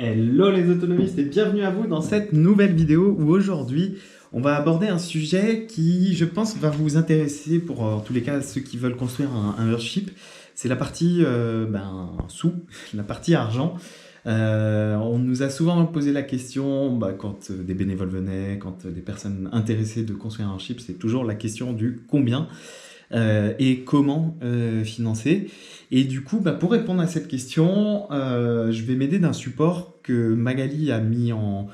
Hello les autonomistes et bienvenue à vous dans cette nouvelle vidéo où aujourd'hui on va aborder un sujet qui je pense va vous intéresser pour en tous les cas ceux qui veulent construire un worship. C'est la partie sous, la partie argent. On nous a souvent posé la question quand des bénévoles venaient, quand des personnes intéressées de construire un worship, c'est toujours la question du combien. Et comment financer. Et du coup, pour répondre à cette question, je vais m'aider d'un support que Magali a mis en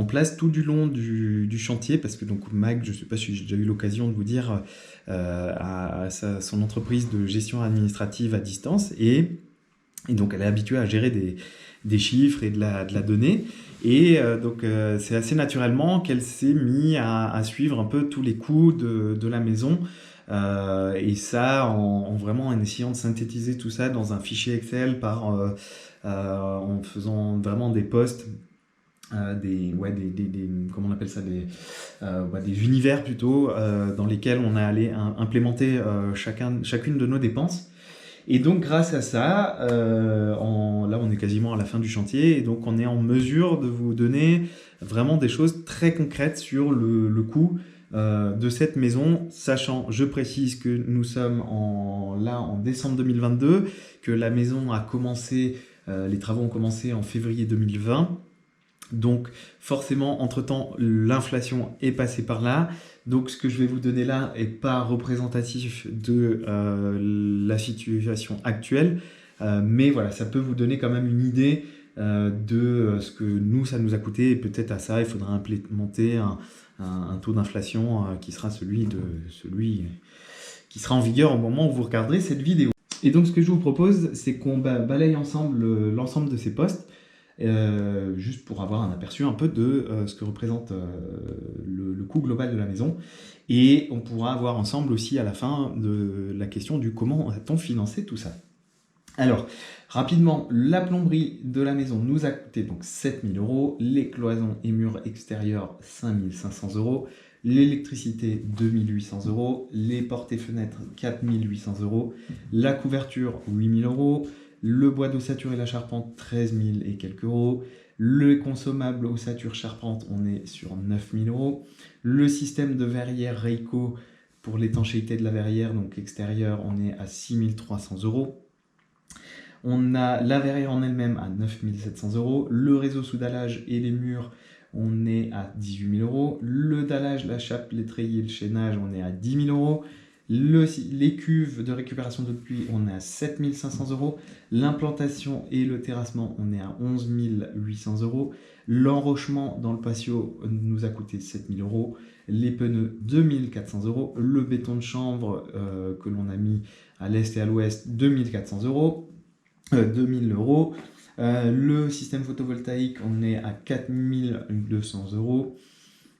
place tout du long du chantier, parce que donc Mag, je ne sais pas si j'ai déjà eu l'occasion de vous dire, son entreprise de gestion administrative à distance, et donc elle est habituée à gérer des chiffres et de la donnée. Et donc c'est assez naturellement qu'elle s'est mise à suivre un peu tous les coûts de la maison. Et ça, vraiment en essayant de synthétiser tout ça dans un fichier Excel en faisant vraiment des posts, comment on appelle ça, des univers plutôt, dans lesquels on allait implémenter chacune de nos dépenses. Et donc grâce à ça, là on est quasiment à la fin du chantier, et donc on est en mesure de vous donner vraiment des choses très concrètes sur le coût de cette maison, sachant, je précise que nous sommes en décembre 2022, que la maison a commencé, les travaux ont commencé en février 2020, donc forcément entre-temps l'inflation est passée par là, donc ce que je vais vous donner là n'est pas représentatif de la situation actuelle, mais voilà, ça peut vous donner quand même une idée de ce que ça nous a coûté, et peut-être à ça il faudra implémenter un taux d'inflation qui sera celui qui sera en vigueur au moment où vous regarderez cette vidéo. Et donc ce que je vous propose, c'est qu'on balaye ensemble l'ensemble de ces postes, juste pour avoir un aperçu un peu de ce que représente le coût global de la maison. Et on pourra voir ensemble aussi à la fin de la question du comment a-t-on financé tout ça. Alors, rapidement, la plomberie de la maison nous a coûté donc 7 000 €, les cloisons et murs extérieurs 5 500 €, l'électricité 2 800 €, les portes et fenêtres 4 800 €, la couverture 8 000 €, le bois d'ossature et la charpente 13 000 et quelques euros, le consommable ossature charpente on est sur 9 000 €, le système de verrière Rayco pour l'étanchéité de la verrière, donc extérieure, on est à 6 300 €. On a la verrière en elle-même à 9 700 €, le réseau sous dallage et les murs, on est à 18 000 €, le dallage, la chape, les treillis et le chaînage, on est à 10 000 €, les cuves de récupération d'eau de pluie, on est à 7 500 €, l'implantation et le terrassement, on est à 11 800 €, l'enrochement dans le patio nous a coûté 7 000 €, les pneus 2 400 €, le béton de chanvre que l'on a mis à l'est et à l'ouest 2 400 €, 2000 €. Le système photovoltaïque, on est à 4 200 €.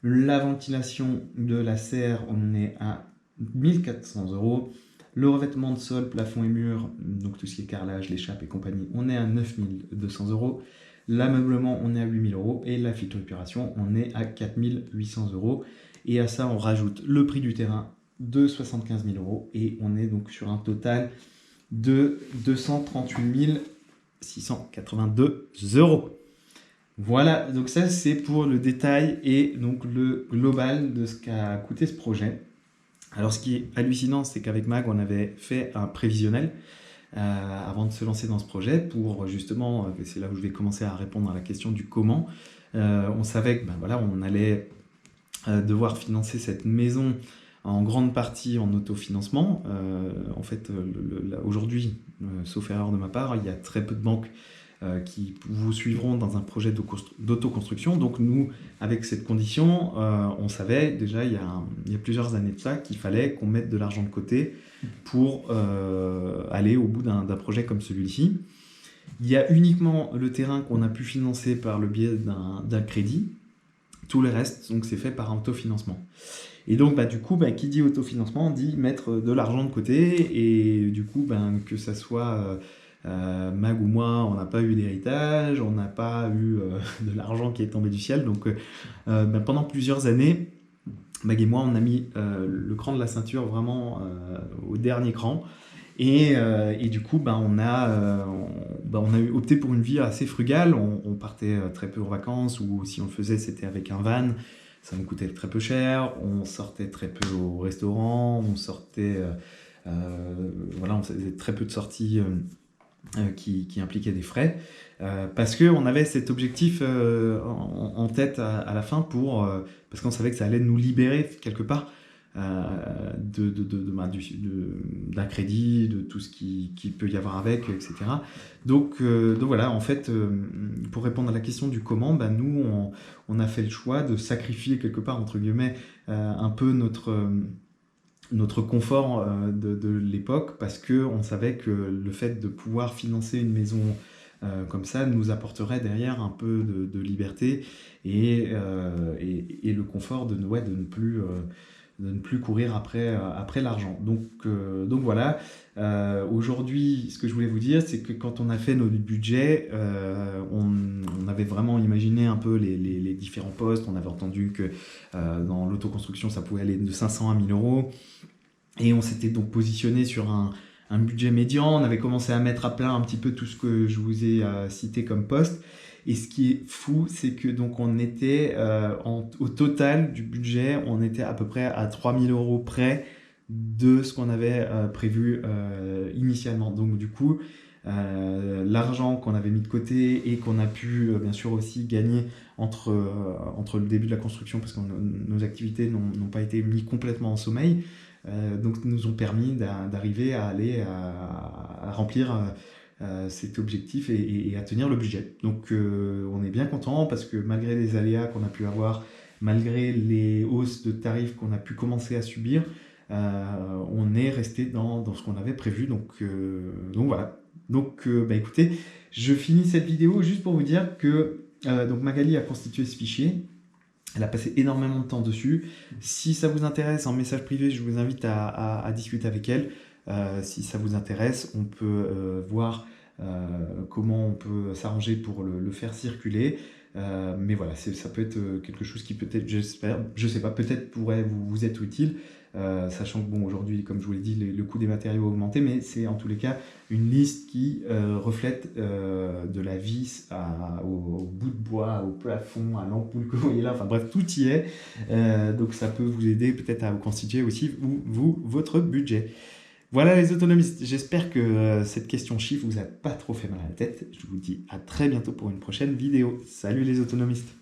La ventilation de la serre, on est à 1400 €. Le revêtement de sol, plafond et mur, donc tout ce qui est carrelage, l'échappe et compagnie, on est à 9 200 €. L'ameublement, on est à 8 000 €. Et la phytoépuration, on est à 4 800 €. Et à ça, on rajoute le prix du terrain de 75 000 €. Et on est donc sur un total de 238 682 €. Voilà, donc ça c'est pour le détail et donc le global de ce qu'a coûté ce projet. Alors ce qui est hallucinant, c'est qu'avec Mag, on avait fait un prévisionnel avant de se lancer dans ce projet pour justement, c'est là où je vais commencer à répondre à la question du comment. On savait que on allait devoir financer cette maison en grande partie en autofinancement. En fait, aujourd'hui, sauf erreur de ma part, il y a très peu de banques qui vous suivront dans un projet d'autoconstruction. Donc nous, avec cette condition, on savait déjà il y a plusieurs années de ça qu'il fallait qu'on mette de l'argent de côté pour aller au bout d'un projet comme celui-ci. Il y a uniquement le terrain qu'on a pu financer par le biais d'un crédit. Tout le reste, donc, c'est fait par autofinancement. Et donc, du coup, qui dit autofinancement dit mettre de l'argent de côté. Et du coup, que ça soit Mag ou moi, on n'a pas eu d'héritage, on n'a pas eu de l'argent qui est tombé du ciel. Donc, pendant plusieurs années, Mag et moi, on a mis le cran de la ceinture vraiment au dernier cran. Et du coup, on a opté pour une vie assez frugale. On partait très peu en vacances, ou si on le faisait, c'était avec un van. Ça nous coûtait très peu cher. On sortait très peu au restaurant. Voilà, on faisait très peu de sorties qui impliquaient des frais. Parce qu'on avait cet objectif en tête à la fin parce qu'on savait que ça allait nous libérer quelque part d'un crédit, de tout ce qui peut y avoir avec, etc. Donc voilà, en fait, pour répondre à la question du comment, nous, on a fait le choix de sacrifier quelque part, entre guillemets, un peu notre confort de l'époque, parce qu'on savait que le fait de pouvoir financer une maison comme ça nous apporterait derrière un peu de liberté et le confort de ne plus courir après l'argent. Donc voilà, aujourd'hui, ce que je voulais vous dire, c'est que quand on a fait notre budget, on avait vraiment imaginé un peu les différents postes. On avait entendu que dans l'autoconstruction, ça pouvait aller de 500 à 1000 euros. Et on s'était donc positionné sur un budget médian. On avait commencé à mettre à plat un petit peu tout ce que je vous ai cité comme poste. Et ce qui est fou, c'est que donc on était au total du budget, on était à peu près à 3000 euros près de ce qu'on avait prévu initialement. Donc du coup, l'argent qu'on avait mis de côté et qu'on a pu bien sûr aussi gagner entre le début de la construction, parce que nos activités n'ont pas été mis complètement en sommeil, donc nous ont permis d'arriver à aller à remplir cet objectif et à tenir le budget. Donc on est bien content, parce que malgré les aléas qu'on a pu avoir, malgré les hausses de tarifs qu'on a pu commencer à subir, on est resté dans ce qu'on avait prévu. Donc voilà. Donc écoutez, je finis cette vidéo juste pour vous dire que donc Magali a constitué ce fichier. Elle a passé énormément de temps dessus. Si ça vous intéresse, en message privé, je vous invite à discuter avec elle. Si ça vous intéresse, on peut voir comment on peut s'arranger pour le faire circuler. Mais voilà, ça peut être quelque chose qui peut-être, j'espère, je sais pas, peut-être pourrait vous être utile. Sachant que aujourd'hui, comme je vous l'ai dit, le coût des matériaux a augmenté, mais c'est en tous les cas une liste qui reflète de la vis au bout de bois, au plafond, à l'ampoule que vous voyez là, enfin bref, tout y est. Donc ça peut vous aider peut-être à vous constituer aussi, votre budget. Voilà les autonomistes, j'espère que cette question chiffre vous a pas trop fait mal à la tête. Je vous dis à très bientôt pour une prochaine vidéo. Salut les autonomistes!